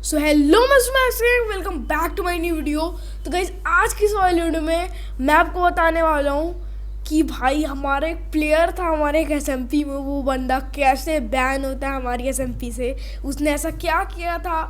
So hello Mustmax, welcome back to my new video. तो guys आज की इस वाली वीडियो में मैं आपको बताने वाला हूँ कि भाई हमारा एक प्लेयर था हमारे एक एसएमपी में, वो बंदा कैसे बैन होता है हमारी एसएमपी से। उसने ऐसा क्या किया था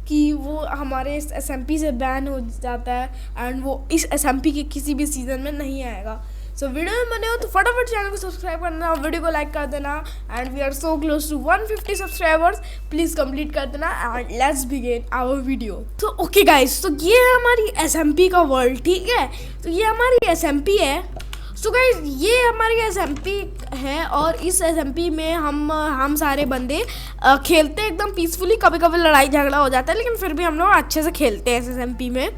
कि वो हमारे इस एसएमपी से बैन हो जाता है एंड वो इस एसएमपी के किसी भी सीज़न में नहीं आएगा। सो वीडियो में बने हो तो फटाफट चैनल को सब्सक्राइब करना, वीडियो को लाइक कर देना and we are so close to 150 subscribers. Please complete कर देना and let's begin our video. तो ओके गाइस, तो ये है हमारी एसएमपी का वर्ल्ड, ठीक है। तो ये हमारी एसएमपी है। सो गाइस ये हमारी एसएमपी है और इस एसएमपी में हम सारे बंदे खेलते हैं एकदम पीसफुली। कभी कभी लड़ाई झगड़ा हो जाता है लेकिन फिर भी हम लोग अच्छे से खेलते हैं इस एसएमपी में।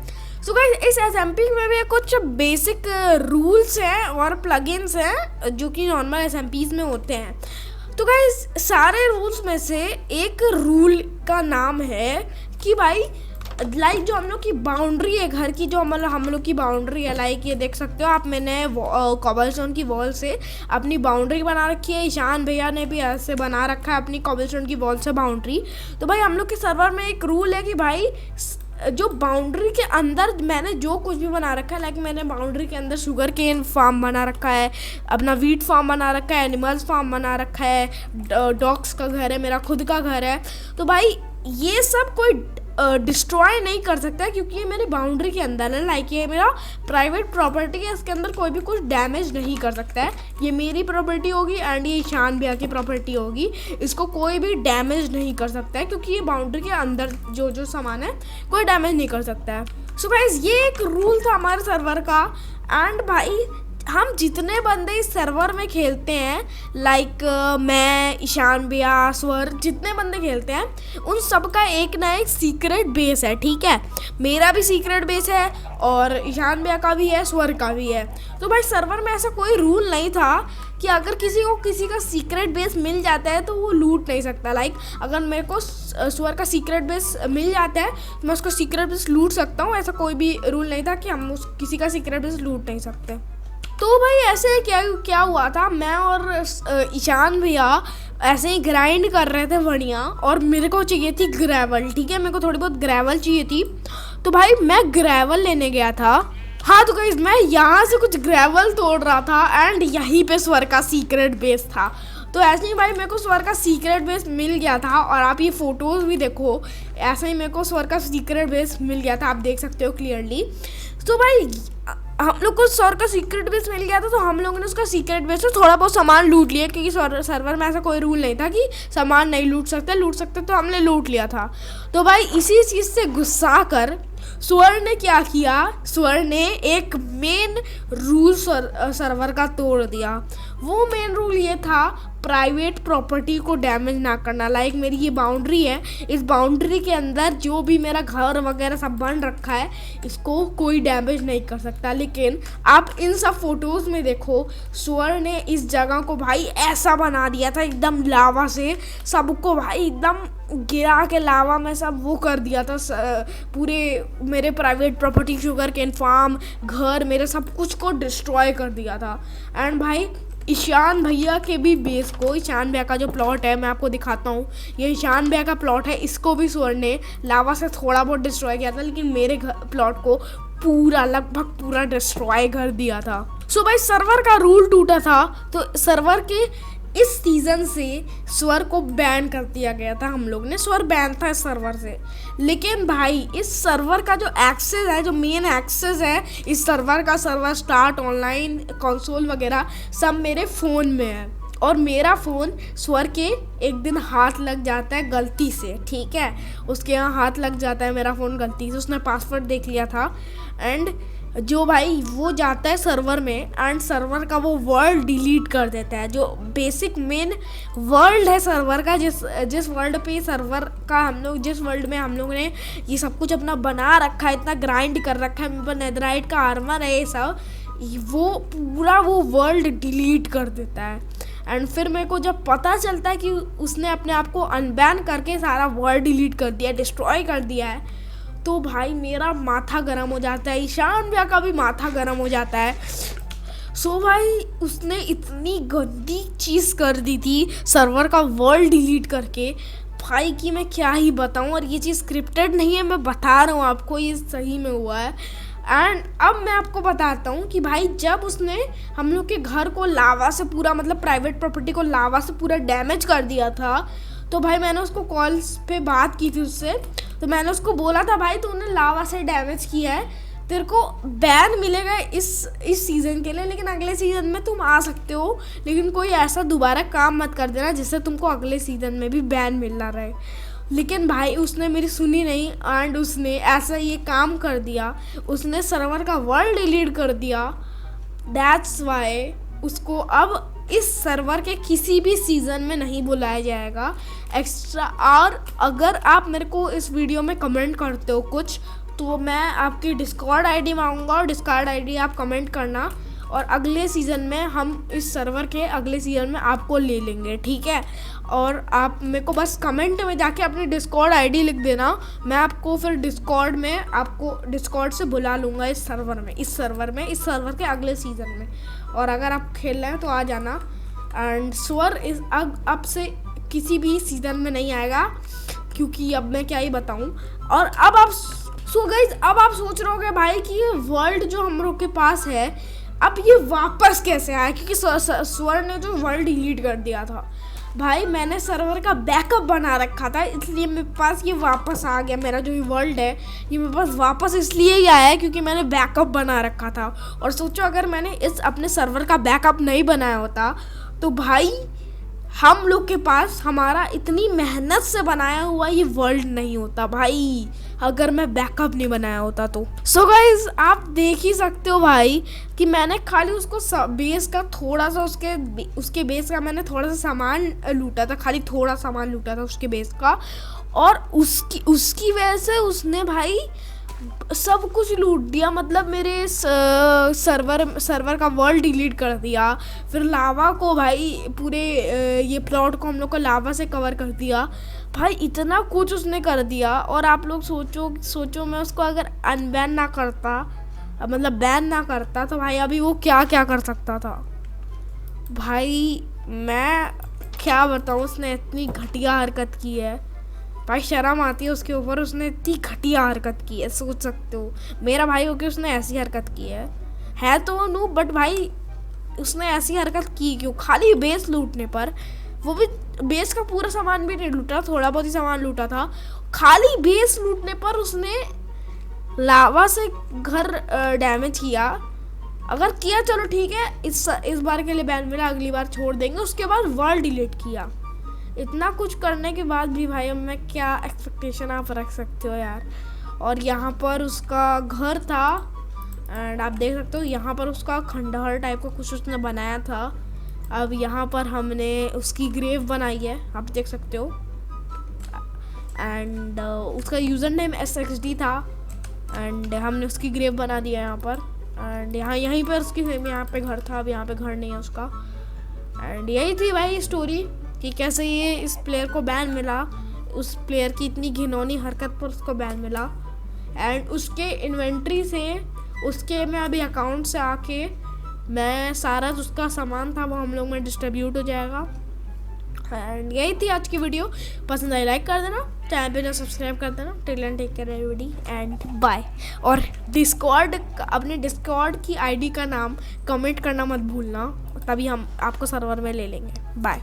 सो गाइस इस एसएमपी में भी कुछ बेसिक रूल्स हैं और प्लगइन्स हैं जो कि नॉर्मल एसएमपीज में होते हैं। तो गाइस सारे रूल्स में से एक रूल का नाम है कि भाई लाइक जो हम लोग की बाउंड्री है घर की, जो हम लोग की बाउंड्री है, लाइक ये देख सकते हो आप, मैंने कॉबलस्टोन की वॉल से अपनी बाउंड्री बना रखी है। ईशान भैया ने भी ऐसे बना रखा है अपनी कॉबलस्टोन की वॉल से बाउंड्री। तो भाई हम लोग के सर्वर में एक रूल है कि भाई जो बाउंड्री के अंदर मैंने जो कुछ भी बना रखा है, लाइक मैंने बाउंड्री के अंदर शुगर केन फार्म बना रखा है, अपना वीट फार्म बना रखा है, एनिमल्स फार्म बना रखा है, डॉग्स का घर है, मेरा खुद का घर है। तो भाई ये सब कोई डिस्ट्रॉय नहीं कर सकता है क्योंकि ये मेरी बाउंड्री के अंदर है। लाइक ये मेरा प्राइवेट प्रॉपर्टी है, इसके अंदर कोई भी कुछ डैमेज नहीं कर सकता है। ये मेरी प्रॉपर्टी होगी एंड ये ईशान भैया की प्रॉपर्टी होगी, इसको कोई भी डैमेज नहीं कर सकता है क्योंकि ये बाउंड्री के अंदर जो सामान है कोई डैमेज नहीं कर सकता है। सो गाइस ये एक रूल था हमारे सर्वर का। एंड भाई हम जितने बंदे इस सर्वर में खेलते हैं, लाइक मैं, ईशान भैया, स्वर, जितने बंदे खेलते हैं उन सब का एक ना एक सीक्रेट बेस है, ठीक है। मेरा भी सीक्रेट बेस है और ईशान भैया का भी है, स्वर का भी है। तो भाई सर्वर में ऐसा कोई रूल नहीं था कि अगर किसी को किसी का सीक्रेट बेस मिल जाता है तो वो लूट नहीं सकता। लाइक अगर मेरे को स्वर का सीक्रेट बेस मिल जाता है तो मैं उसका सीक्रेट बेस लूट सकता हूँ। ऐसा कोई भी रूल नहीं था कि हम किसी का सीक्रेट बेस लूट नहीं सकते। तो भाई ऐसे क्या हुआ था, मैं और ईशान भैया ऐसे ही ग्राइंड कर रहे थे बढ़िया, और मेरे को चाहिए थी ग्रेवल, ठीक है। मेरे को थोड़ी बहुत ग्रेवल चाहिए थी। तो भाई मैं ग्रेवल लेने गया था। हाँ तो गाइस मैं यहाँ से कुछ ग्रेवल तोड़ रहा था एंड यहीं पे स्वर का सीक्रेट बेस था। तो ऐसे ही भाई मेरे को स्वर का सीक्रेट बेस मिल गया था और आप ये फोटोज़ भी देखो, ऐसे ही मेरे को स्वर का सीक्रेट बेस मिल गया था, आप देख सकते हो क्लियरली। तो भाई हम लोग को स्वर का सीक्रेट बेस मिल गया था तो हम लोगों ने उसका सीक्रेट बेस से थोड़ा बहुत सामान लूट लिया क्योंकि सर्वर में ऐसा कोई रूल नहीं था कि सामान नहीं लूट सकते तो हमने लूट लिया था। तो भाई इसी चीज़ से गुस्सा कर स्वर ने क्या किया, स्वर ने एक मेन रूल सर्वर का तोड़ दिया। वो मेन रूल ये था प्राइवेट प्रॉपर्टी को डैमेज ना करना। लाइक मेरी ये बाउंड्री है, इस बाउंड्री के अंदर जो भी मेरा घर वगैरह सब बन रखा है इसको कोई डैमेज नहीं कर सकता। लेकिन आप इन सब फोटोज़ में देखो, स्वर ने इस जगह को भाई ऐसा बना दिया था एकदम लावा से, सबको भाई एकदम गिरा के लावा में सब वो कर दिया था। पूरे मेरे private property, sugarcane farm, घर, मेरे सब कुछ को डिस्ट्रॉय कर दिया था। एंड भाई ईशान भैया के भी बेस को, ईशान भैया का जो प्लॉट है मैं आपको दिखाता हूँ, ये ईशान भैया का प्लॉट है, इसको भी स्वर ने लावा से थोड़ा बहुत डिस्ट्रॉय किया था लेकिन मेरे प्लॉट को पूरा लगभग पूरा डिस्ट्रॉय कर दिया था। सो भाई सर्वर का रूल टूटा था तो सर्वर के इस सीज़न से स्वर को बैन कर दिया गया था। हम लोग ने स्वर बैन था इस सर्वर से। लेकिन भाई इस सर्वर का जो एक्सेस है, जो मेन एक्सेस है इस सर्वर का, सर्वर स्टार्ट, ऑनलाइन, कंसोल वगैरह सब मेरे फ़ोन में है। और मेरा फ़ोन स्वर के एक दिन हाथ लग जाता है गलती से, ठीक है। उसके यहाँ हाथ लग जाता है मेरा फ़ोन गलती से, उसने पासवर्ड देख लिया था एंड जो भाई वो जाता है सर्वर में एंड सर्वर का वो वर्ल्ड डिलीट कर देता है। जो बेसिक मेन वर्ल्ड है सर्वर का, जिस वर्ल्ड पे सर्वर का हम लोग, जिस वर्ल्ड में हम लोग ने ये सब कुछ अपना बना रखा है, इतना ग्राइंड कर रखा है, मेरे पास नेदराइट का आर्मर है, ये सब, वो पूरा वो वर्ल्ड डिलीट कर देता है। एंड फिर मेरे को जब पता चलता है कि उसने अपने आप को अनबैन करके सारा वर्ल्ड डिलीट कर दिया, डिस्ट्रॉय कर दिया है, तो भाई मेरा माथा गर्म हो जाता है, ईशान भैया का भी माथा गर्म हो जाता है। सो भाई उसने इतनी गंदी चीज़ कर दी थी सर्वर का वर्ल्ड डिलीट करके। भाई कि मैं क्या ही बताऊं, और ये चीज़ स्क्रिप्टेड नहीं है, मैं बता रहा हूँ आपको, ये सही में हुआ है। एंड अब मैं आपको बताता हूँ कि भाई जब उसने हम लोग के घर को लावा से पूरा, मतलब प्राइवेट प्रॉपर्टी को लावा से पूरा डैमेज कर दिया था, तो भाई मैंने उसको कॉल्स पे बात की थी उससे। तो मैंने उसको बोला था भाई तूने लावा से डैमेज किया है, तेरे को बैन मिलेगा इस सीज़न के लिए, लेकिन अगले सीज़न में तुम आ सकते हो, लेकिन कोई ऐसा दोबारा काम मत कर देना जिससे तुमको अगले सीज़न में भी बैन मिलना रहे। लेकिन भाई उसने मेरी सुनी नहीं एंड उसने ऐसा ये काम कर दिया, उसने सर्वर का वर्ल्ड डिलीट कर दिया। दैट्स वाई उसको अब इस सर्वर के किसी भी सीज़न में नहीं बुलाया जाएगा एक्स्ट्रा। और अगर आप मेरे को इस वीडियो में कमेंट करते हो कुछ, तो मैं आपकी डिस्कॉर्ड आईडी मांगूंगा, और डिस्कॉर्ड आईडी आप कमेंट करना, और अगले सीज़न में हम इस सर्वर के अगले सीज़न में आपको ले लेंगे, ठीक है। और आप मेरे को बस कमेंट में जाके अपनी डिस्कॉर्ड आईडी लिख देना, मैं आपको फिर डिस्कॉर्ड में आपको डिस्कॉर्ड से बुला लूँगा इस सर्वर के अगले सीज़न में। और अगर आप खेल रहे हैं तो आ जाना। एंड स्वर इस अब से किसी भी सीज़न में नहीं आएगा, क्योंकि अब मैं क्या ही बताऊँ। और अब आप अब आप सोच रहे होगे भाई कि ये वर्ल्ड जो हम लोग के पास है अब ये वापस कैसे आया, क्योंकि स्वर ने जो वर्ल्ड डिलीट कर दिया था। भाई मैंने सर्वर का बैकअप बना रखा था, इसलिए मेरे पास ये वापस आ गया। मेरा जो ये वर्ल्ड है ये मेरे पास वापस इसलिए ही आया है क्योंकि मैंने बैकअप बना रखा था। और सोचो अगर मैंने इस अपने सर्वर का बैकअप नहीं बनाया होता तो भाई हम लोग के पास हमारा इतनी मेहनत से बनाया हुआ ये वर्ल्ड नहीं होता भाई, अगर मैं बैकअप नहीं बनाया होता तो। सो गाइज आप देख ही सकते हो भाई कि मैंने खाली उसको बेस का थोड़ा सा उसके बेस का मैंने थोड़ा सा सामान लूटा था, खाली थोड़ा सामान लूटा था उसके बेस का, और उसकी वजह से उसने भाई सब कुछ लूट दिया। मतलब मेरे सर्वर का वर्ल्ड डिलीट कर दिया, फिर लावा को भाई पूरे ये प्लॉट को हम लोग को लावा से कवर कर दिया। भाई इतना कुछ उसने कर दिया। और आप लोग सोचो मैं उसको अगर अनबैन ना करता, मतलब बैन ना करता, तो भाई अभी वो क्या क्या कर सकता था। भाई मैं क्या बताऊँ, उसने इतनी घटिया हरकत की है भाई, शर्म आती है उसके ऊपर, उसने इतनी घटिया हरकत की है। सोच सकते हो मेरा भाई होके उसने ऐसी हरकत की है तो वो नूब, बट भाई उसने ऐसी हरकत की क्यों, खाली बेस लूटने पर, वो भी बेस का पूरा सामान भी नहीं लूटा, थोड़ा बहुत ही सामान लूटा था। खाली बेस लूटने पर उसने लावा से घर डैमेज किया। अगर किया चलो ठीक है, इस बार के लिए बैन मिला, अगली बार छोड़ देंगे। उसके बाद वर्ल्ड डिलीट किया। इतना कुछ करने के बाद भी भाई अब मैं क्या एक्सपेक्टेशन आप रख सकते हो यार। और यहाँ पर उसका घर था एंड आप देख सकते हो यहाँ पर उसका खंडहर टाइप का कुछ उसने बनाया था। अब यहाँ पर हमने उसकी ग्रेव बनाई है, आप देख सकते हो। एंड उसका यूज़र नेम SXD था एंड हमने उसकी ग्रेव बना दिया यहाँ पर। एंड यहीं पर उसकी यहाँ पे घर था, अब यहाँ पे घर नहीं है उसका। एंड यही थी भाई स्टोरी कि कैसे ये इस प्लेयर को बैन मिला, उस प्लेयर की इतनी घिनौनी हरकत पर उसको बैन मिला। एंड उसके इन्वेंट्री से उसके में अभी अकाउंट से आके मैं सारा उसका सामान था वो हम लोग में डिस्ट्रीब्यूट हो जाएगा। एंड यही थी आज की वीडियो, पसंद आई लाइक कर देना, चैनल पे जो सब्सक्राइब कर देना। Till end take care everybody and bye. और अपने डिस्कॉर्ड की आईडी का नाम कमेंट करना मत भूलना, तभी हम आपको सर्वर में ले लेंगे। बाय।